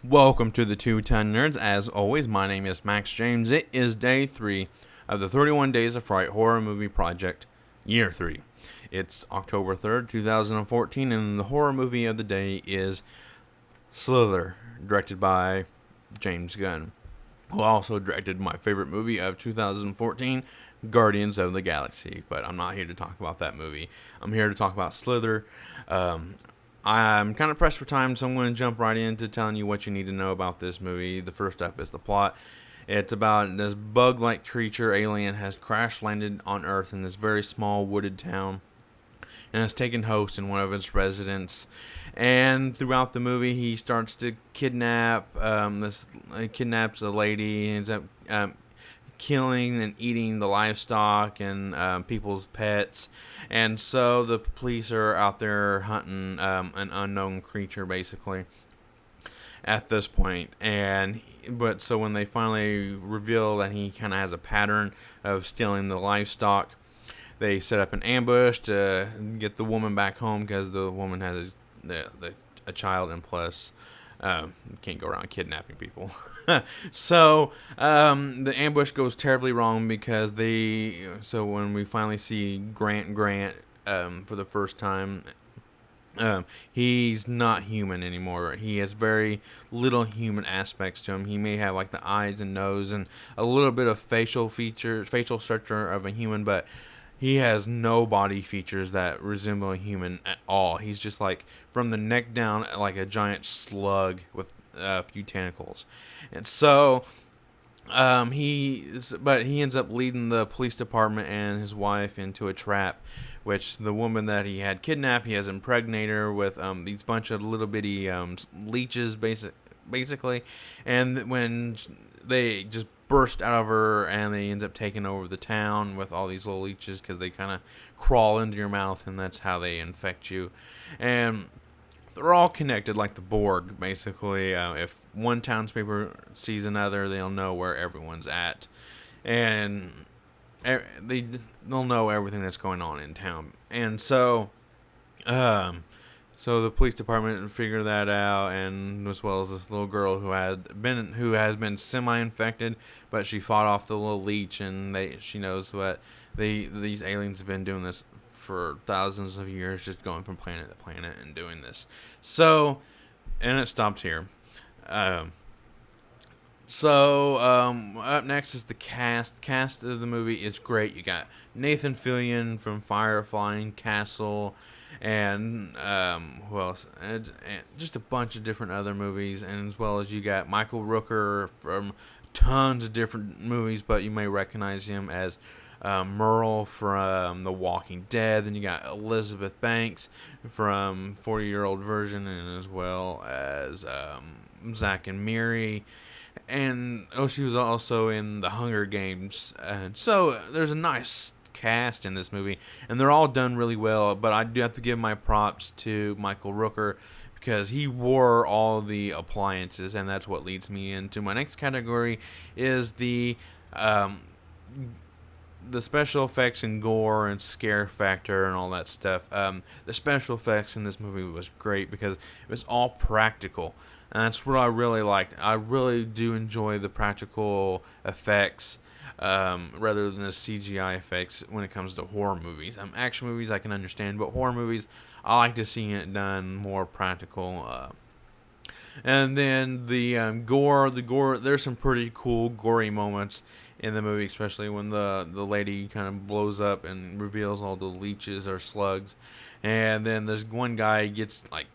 Welcome to the 210 Nerds. As always, my name is Max James. It is day 3 of the 31 Days of Fright horror movie project, year 3. It's October 3rd, 2014, and the horror movie of the day is Slither, directed by James Gunn, who also directed my favorite movie of 2014, Guardians of the Galaxy. But I'm not here to talk about that movie. I'm here to talk about Slither. I'm kind of pressed for time, so I'm going to jump right into telling you what you need to know about this movie. The first up is the plot. It's about this bug-like creature alien has crash landed on Earth in this very small wooded town and has taken host in one of its residents. And throughout the movie, he starts to kidnaps a lady, ends up killing and eating the livestock and people's pets. And so the police are out there hunting an unknown creature, basically, at this point. But so when they finally reveal that he kind of has a pattern of stealing the livestock, they set up an ambush to get the woman back home because the woman has a child, and plus can't go around kidnapping people. So the ambush goes terribly wrong because so when we finally see Grant for the first time, he's not human anymore. He has very little human aspects to him. He may have like the eyes and nose and a little bit of facial structure of a human, but he has no body features that resemble a human at all. He's just like from the neck down like a giant slug with a few tentacles. And so he ends up leading the police department and his wife into a trap, which the woman that he had kidnapped, he has impregnated her with these bunch of little bitty leeches, basically. And when they just burst out of her, and they end up taking over the town with all these little leeches because they kind of crawl into your mouth, and that's how they infect you. And they're all connected like the Borg, basically. If one townspeople sees another, they'll know where everyone's at, and they'll know everything that's going on in town. And so the police department figured that out, and as well as this little girl who has been semi-infected, but she fought off the little leech, and she knows what these aliens have been doing this for thousands of years, just going from planet to planet and doing this. So, and it stops here. Up next is the cast. Cast of the movie is great. You got Nathan Fillion from Firefly and Castle, and who else? And just a bunch of different other movies, and as well as you got Michael Rooker from tons of different movies, but you may recognize him as Merle from The Walking Dead. Then you got Elizabeth Banks from 40-Year-Old Version, and as well as Zack and Miri. And she was also in The Hunger Games. And so there's a nice cast in this movie, and they're all done really well. But I do have to give my props to Michael Rooker because he wore all the appliances, and that's what leads me into my next category is the special effects and gore and scare factor and all that stuff. The special effects in this movie was great because it was all practical. And that's what I really liked. I really do enjoy the practical effects rather than the CGI effects when it comes to horror movies. Action movies I can understand, but horror movies I like to see it done more practical. And then the gore, there's some pretty cool gory moments in the movie, especially when the lady kind of blows up and reveals all the leeches or slugs. And then there's one guy gets like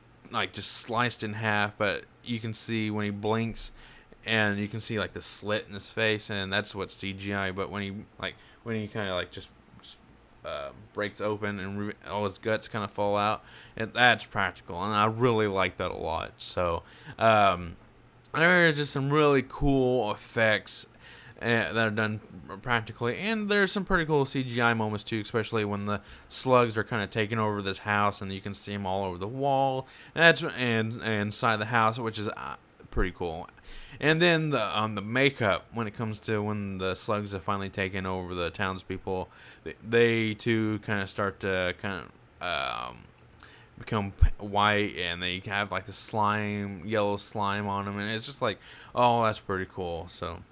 just sliced in half, but you can see when he blinks, and you can see like the slit in his face, and that's what's CGI. But when he kind of like just breaks open and all his guts kind of fall out, that's practical, and I really like that a lot. So there are just some really cool effects that are done practically, and there's some pretty cool CGI moments too, especially when the slugs are kind of taking over this house, and you can see them all over the wall, and inside the house, which is pretty cool. And then the makeup, when it comes to when the slugs have finally taken over the townspeople, they too kind of start to become white, and they have like the slime, yellow slime on them, and it's just like, oh, that's pretty cool. So,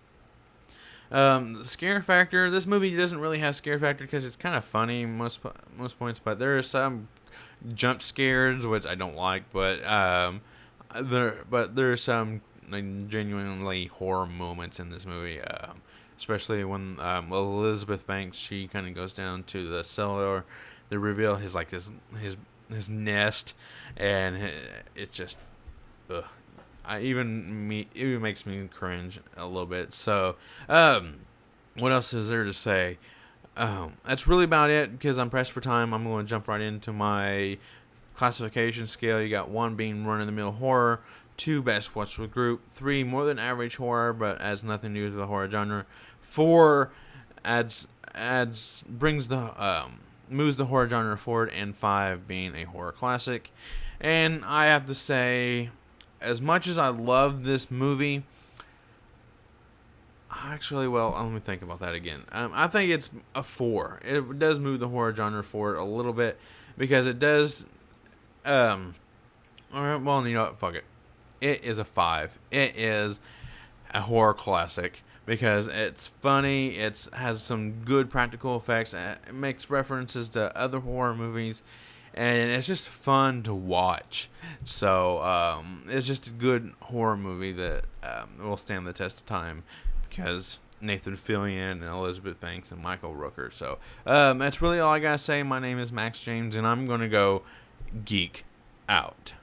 the scare factor. This movie doesn't really have scare factor because it's kind of funny most points, but there are some jump scares which I don't like, but there's some like genuinely horror moments in this movie. Especially when Elizabeth Banks, she kind of goes down to the cellar. They reveal his nest, and it's just, ugh. It even makes me cringe a little bit. So, what else is there to say? That's really about it because I'm pressed for time. I'm going to jump right into my classification scale. You got 1 being run-of-the-mill horror, 2 best watchable group, 3 more than average horror but adds nothing new to the horror genre, 4 brings the moves the horror genre forward, and 5 being a horror classic. And I have to say, as much as I love this movie, actually, well, let me think about that again. I think it's a 4. It does move the horror genre forward a little bit because it does. All right, well, you know what? Fuck it. It is a 5. It is a horror classic because it's funny. It has some good practical effects. It makes references to other horror movies, and it's just fun to watch. So it's just a good horror movie that will stand the test of time because Nathan Fillion and Elizabeth Banks and Michael Rooker. So that's really all I gotta say. My name is Max James, and I'm gonna go geek out.